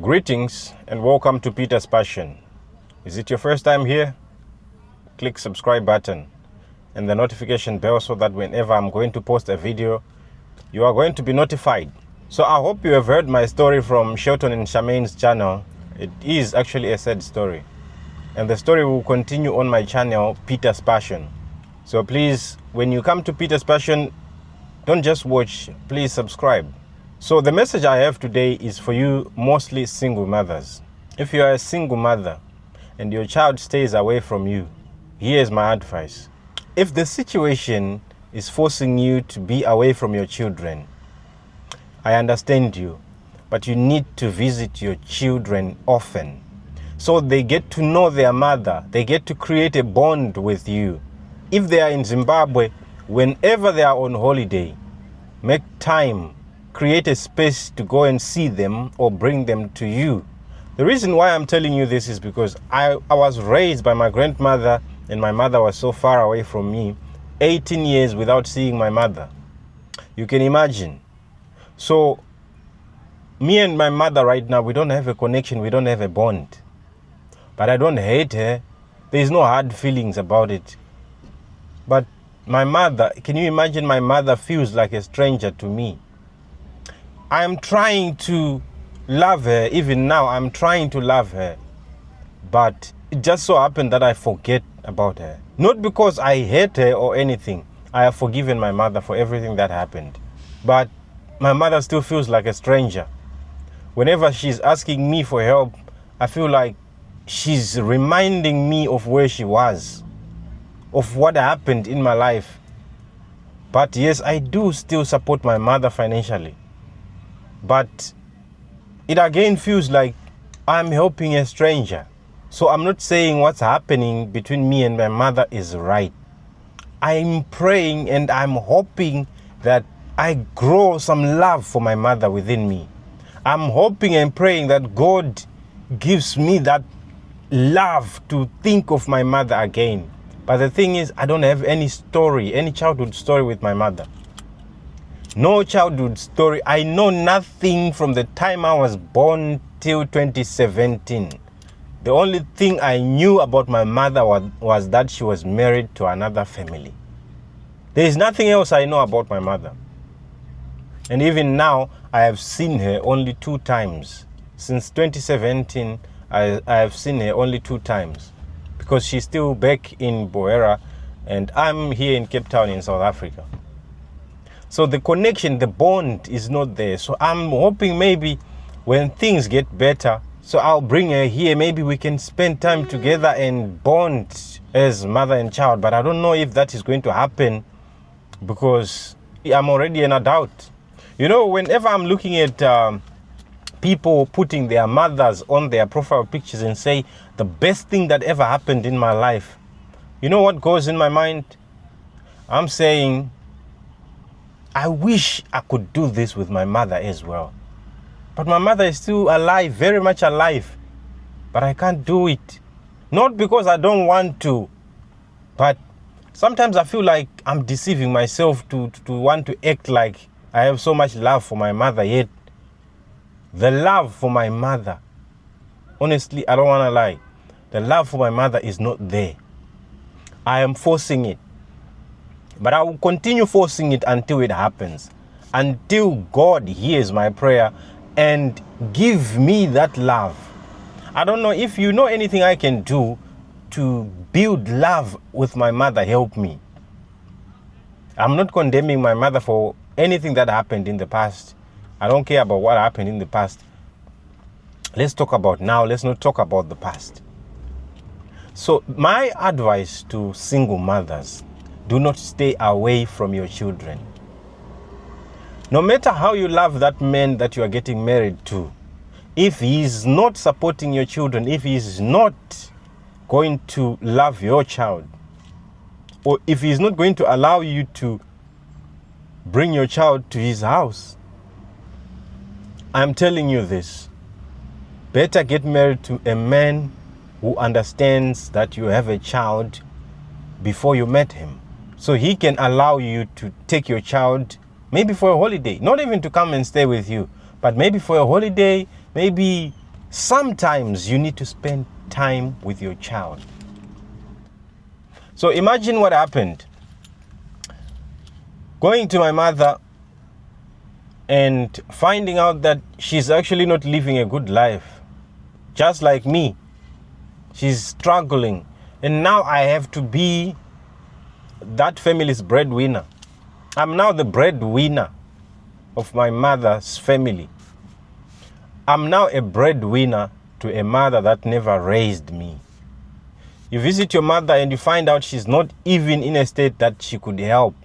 Greetings and welcome to Peter's Passion. Is it your first time here? Click subscribe button and the notification bell so that whenever I'm going to post a video, you are going to be notified. So I hope you have heard my story from Shelton and Charmaine's channel. It is actually a sad story. And the story will continue on my channel, Peter's Passion. So please, when you come to Peter's Passion, don't just watch, please subscribe. So the message I have today is for you, mostly single mothers. If you are a single mother and your child stays away from you, here's my advice. If the situation is forcing you to be away from your children, I understand you, but you need to visit your children often. So they get to know their mother, they get to create a bond with you. If they are in Zimbabwe, whenever they are on holiday, make time. Create a space to go and see them or bring them to you. The reason why I'm telling you this is because I was raised by my grandmother and my mother was so far away from me, 18 years without seeing my mother. You can imagine. So me and my mother right now, we don't have a connection, we don't have a bond. But I don't hate her. There's no hard feelings about it. But my mother, can you imagine my mother feels like a stranger to me? I'm trying to love her. Even now, I'm trying to love her. But it just so happened that I forget about her. Not because I hate her or anything. I have forgiven my mother for everything that happened. But my mother still feels like a stranger. Whenever she's asking me for help, I feel like she's reminding me of where she was, of what happened in my life. But yes, I do still support my mother financially. But it again feels like I'm helping a stranger. So I'm not saying what's happening between me and my mother is right. I'm praying and I'm hoping that I grow some love for my mother within me. I'm hoping and praying that God gives me that love to think of my mother again. But the thing is, I don't have any story, any childhood story with my mother. No childhood story. I know nothing from the time I was born till 2017. The only thing I knew about my mother was that she was married to another family. There is nothing else I know about my mother. And even now, I have seen her only 2 times. Since 2017, I have seen her only 2 times. Because she's still back in Boera and I'm here in Cape Town in South Africa. So the connection, the bond is not there. So I'm hoping maybe when things get better, so I'll bring her here. Maybe we can spend time together and bond as mother and child. But I don't know if that is going to happen because I'm already an adult. You know, whenever I'm looking at people putting their mothers on their profile pictures and say the best thing that ever happened in my life, you know what goes in my mind? I'm saying, I wish I could do this with my mother as well. But my mother is still alive, very much alive. But I can't do it. Not because I don't want to, but sometimes I feel like I'm deceiving myself to want to act like I have so much love for my mother, yet the love for my mother, honestly, I don't want to lie. The love for my mother is not there. I am forcing it. But I will continue forcing it until it happens. Until God hears my prayer and give me that love. I don't know if you know anything I can do to build love with my mother, help me. I'm not condemning my mother for anything that happened in the past. I don't care about what happened in the past. Let's talk about now. Let's not talk about the past. So my advice to single mothers, do not stay away from your children. No matter how you love that man that you are getting married to, if he is not supporting your children, if he is not going to love your child, or if he is not going to allow you to bring your child to his house, I'm telling you this. Better get married to a man who understands that you have a child before you met him. So he can allow you to take your child maybe for a holiday, not even to come and stay with you, but maybe for a holiday, maybe sometimes you need to spend time with your child. So imagine what happened. Going to my mother and finding out that she's actually not living a good life. Just like me. She's struggling. And now I have to be that family's breadwinner. I'm now the breadwinner of my mother's family. I'm now a breadwinner to a mother that never raised me. You visit your mother and you find out she's not even in a state that she could help.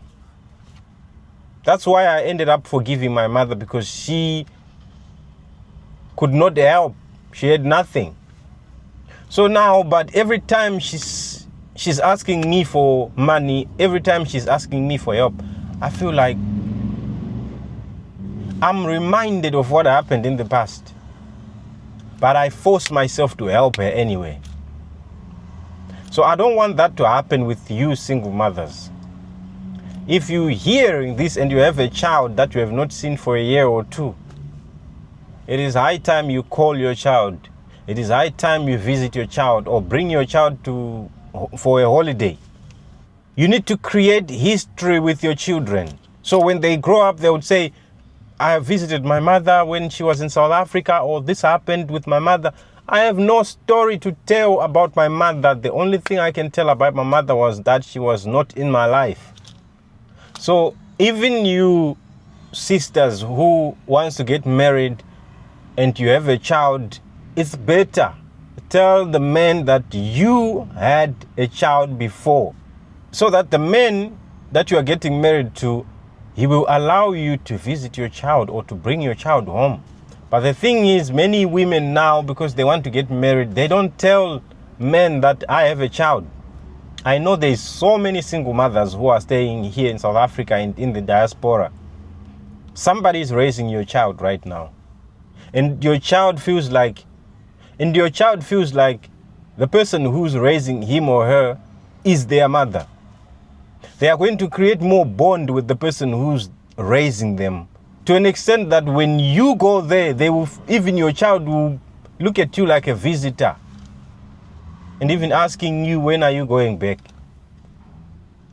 That's why I ended up forgiving my mother, because she could not help. She had nothing. So now, but every time she's asking me for money, every time she's asking me for help, I feel like I'm reminded of what happened in the past. But I force myself to help her anyway. So I don't want that to happen with you single mothers. If you're hearing this and you have a child that you have not seen for a year or two, it is high time you call your child. It is high time you visit your child or bring your child for a holiday. You need to create history with your children. So when they grow up, they would say, I visited my mother when she was in South Africa, or this happened with my mother. I have no story to tell about my mother. The only thing I can tell about my mother was that she was not in my life. So even you sisters who wants to get married and you have a child, it's better tell the man that you had a child before, so that the man that you are getting married to, he will allow you to visit your child or to bring your child home. But the thing is, many women now, because they want to get married, they don't tell men that I have a child. I know there's so many single mothers who are staying here in South Africa and in the diaspora. Somebody is raising your child right now. And your child feels like the person who's raising him or her is their mother. They are going to create more bond with the person who's raising them, to an extent that when you go there, even your child will look at you like a visitor, and even asking you, when are you going back?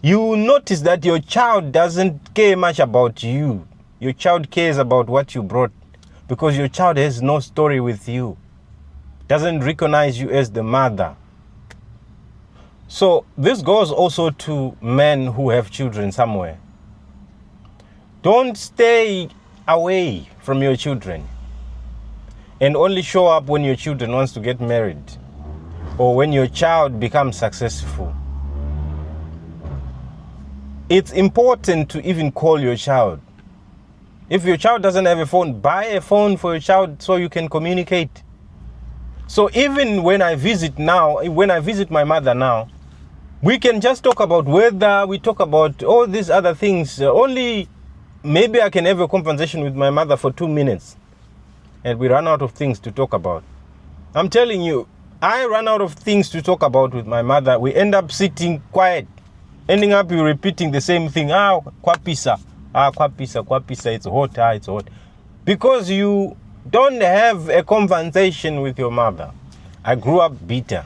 You will notice that your child doesn't care much about you. Your child cares about what you brought, because your child has no story with you, doesn't recognize you as the mother. So this goes also to men who have children somewhere. Don't stay away from your children and only show up when your children wants to get married or when your child becomes successful. It's important to even call your child. If your child doesn't have a phone, buy a phone for your child so you can communicate. So even when I visit my mother now, we can just talk about weather, we talk about all these other things. Only maybe I can have a conversation with my mother for 2 minutes and we run out of things to talk about. I'm telling you, I run out of things to talk about with my mother. We end up sitting quiet, ending up repeating the same thing. Kwapisa, it's hot, it's hot. Because you don't have a conversation with your mother. I grew up bitter.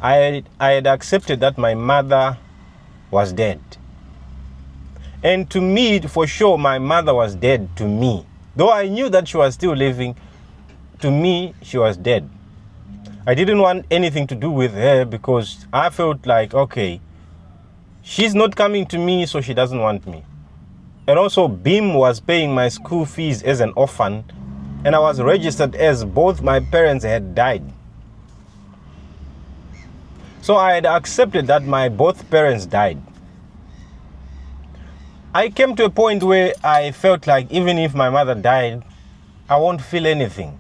I had accepted that my mother was dead. And to me, for sure, my mother was dead to me. Though I knew that she was still living, to me, she was dead. I didn't want anything to do with her because I felt like, okay, she's not coming to me, so she doesn't want me. And also, Bim was paying my school fees as an orphan, and I was registered as both my parents had died. So I had accepted that my both parents died. I came to a point where I felt like even if my mother died, I won't feel anything.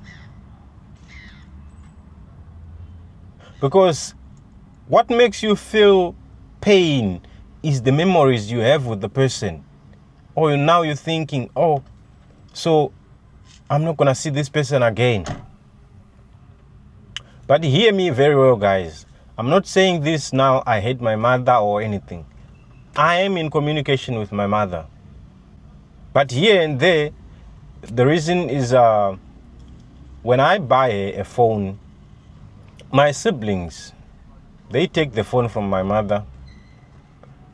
Because what makes you feel pain is the memories you have with the person. Or now you're thinking, oh, so I'm not going to see this person again. But hear me very well, guys. I'm not saying this now, I hate my mother or anything. I am in communication with my mother. But here and there, the reason is when I buy a phone, my siblings, they take the phone from my mother,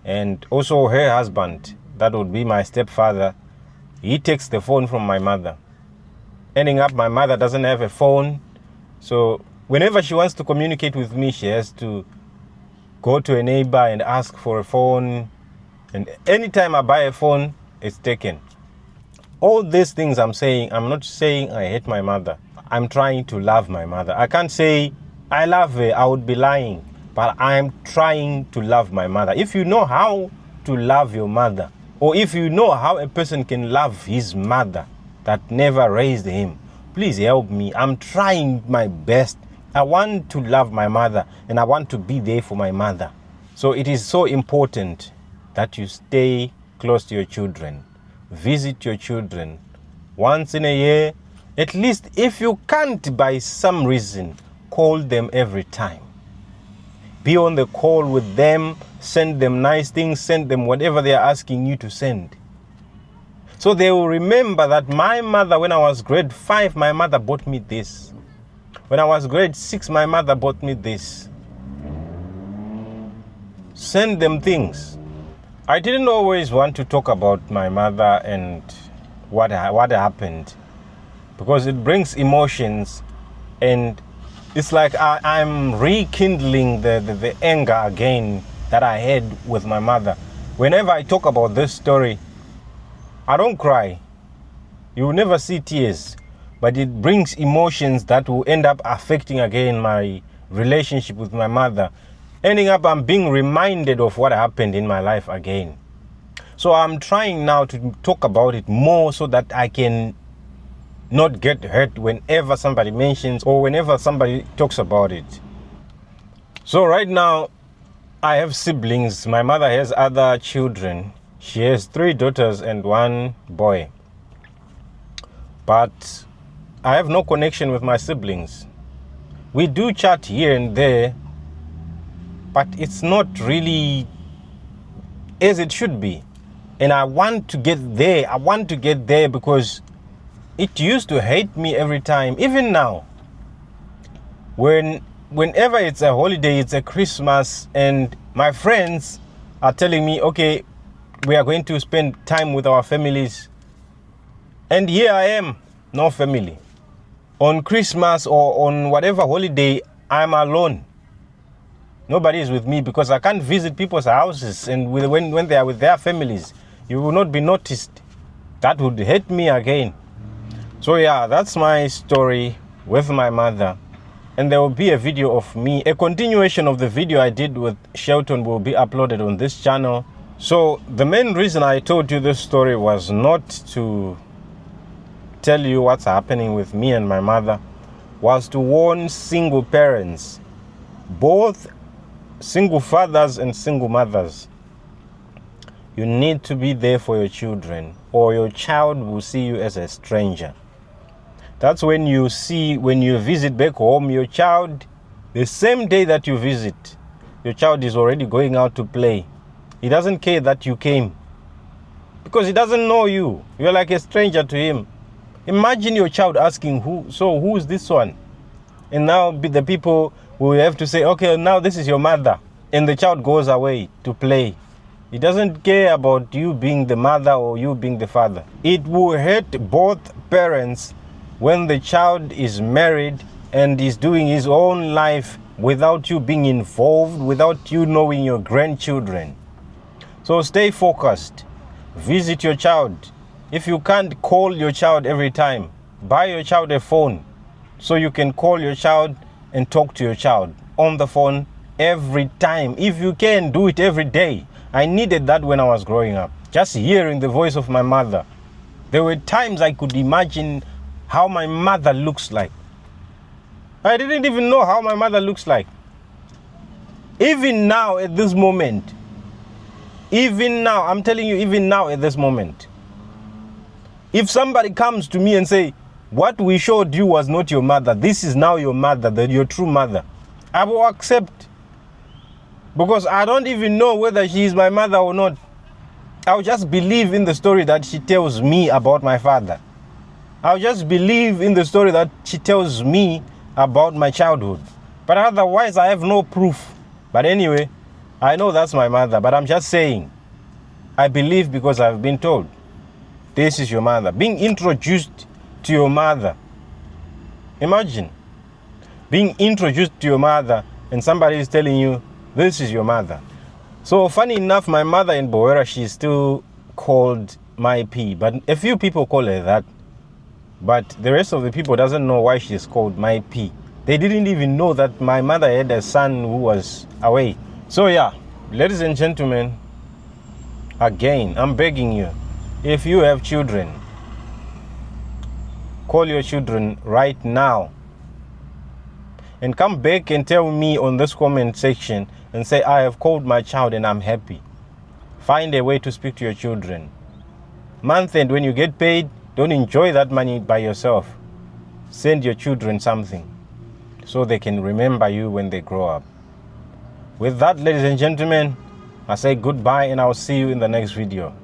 and also her husband, that would be my stepfather, he takes the phone from my mother. Ending up, my mother doesn't have a phone, so whenever she wants to communicate with me, she has to go to a neighbor and ask for a phone, and anytime I buy a phone, it's taken. All these things I'm saying, I'm not saying I hate my mother. I'm trying to love my mother. I can't say I love her, I would be lying, but I'm trying to love my mother. If you know how to love your mother, or if you know how a person can love his mother that never raised him, please help me. I'm trying my best. I want to love my mother, and I want to be there for my mother. So it is so important that you stay close to your children. Visit your children once in a year. At least if you can't by some reason, call them every time. Be on the call with them, send them nice things, send them whatever they are asking you to send. So they will remember that my mother, when I was grade 5, my mother bought me this. When I was grade 6, my mother bought me this. Send them things. I didn't always want to talk about my mother and what happened, because it brings emotions, and it's like I'm rekindling the anger again that I had with my mother. Whenever I talk about this story, I don't cry. You will never see tears, but it brings emotions that will end up affecting again my relationship with my mother. Ending up, I'm being reminded of what happened in my life again. So I'm trying now to talk about it more so that I can not get hurt whenever somebody mentions or whenever somebody talks about it. So right now, I have siblings. My mother has other children. She has 3 daughters and 1 boy. But I have no connection with my siblings. We do chat here and there, but it's not really as it should be. And I want to get there. I want to get there because it used to hate me every time. Even now, whenever it's a holiday, it's a Christmas, and my friends are telling me, okay, we are going to spend time with our families. And here I am, no family. On Christmas or on whatever holiday, I'm alone. Nobody is with me because I can't visit people's houses, and when they are with their families, you will not be noticed. That would hurt me again. So yeah, that's my story with my mother. And there will be a video of me. A continuation of the video I did with Shelton will be uploaded on this channel. So the main reason I told you this story was not to tell you what's happening with me and my mother, was to warn single parents, both single fathers and single mothers. You need to be there for your children, or your child will see you as a stranger. That's when you visit back home, your child, the same day that you visit, your child is already going out to play. He doesn't care that you came because he doesn't know you. You're like a stranger to him. Imagine your child asking, who is this one? And now the people will have to say, okay, now this is your mother. And the child goes away to play. He doesn't care about you being the mother or you being the father. It will hurt both parents when the child is married and is doing his own life without you being involved, without you knowing your grandchildren. So stay focused. Visit your child. If you can't call your child every time, buy your child a phone so you can call your child and talk to your child on the phone every time. If you can, do it every day. I needed that when I was growing up. Just hearing the voice of my mother. There were times I could imagine how my mother looks like. I didn't even know how my mother looks like. Even now at this moment, even now, I'm telling you, even now at this moment, if somebody comes to me and say, what we showed you was not your mother, this is now your mother, your true mother, I will accept. Because I don't even know whether she is my mother or not. I will just believe in the story that she tells me about my father. I'll just believe in the story that she tells me about my childhood. But otherwise, I have no proof. But anyway, I know that's my mother, but I'm just saying, I believe because I've been told, this is your mother. Being introduced to your mother. Imagine being introduced to your mother and somebody is telling you, this is your mother. So funny enough, my mother in Boera, she's still called my P, but a few people call her that. But the rest of the people doesn't know why she's called my P. They didn't even know that my mother had a son who was away. So yeah, ladies and gentlemen, again, I'm begging you, if you have children, call your children right now. And come back and tell me on this comment section and say, I have called my child and I'm happy. Find a way to speak to your children. Month end, when you get paid, don't enjoy that money by yourself. Send your children something so they can remember you when they grow up. With that, ladies and gentlemen, I say goodbye and I'll see you in the next video.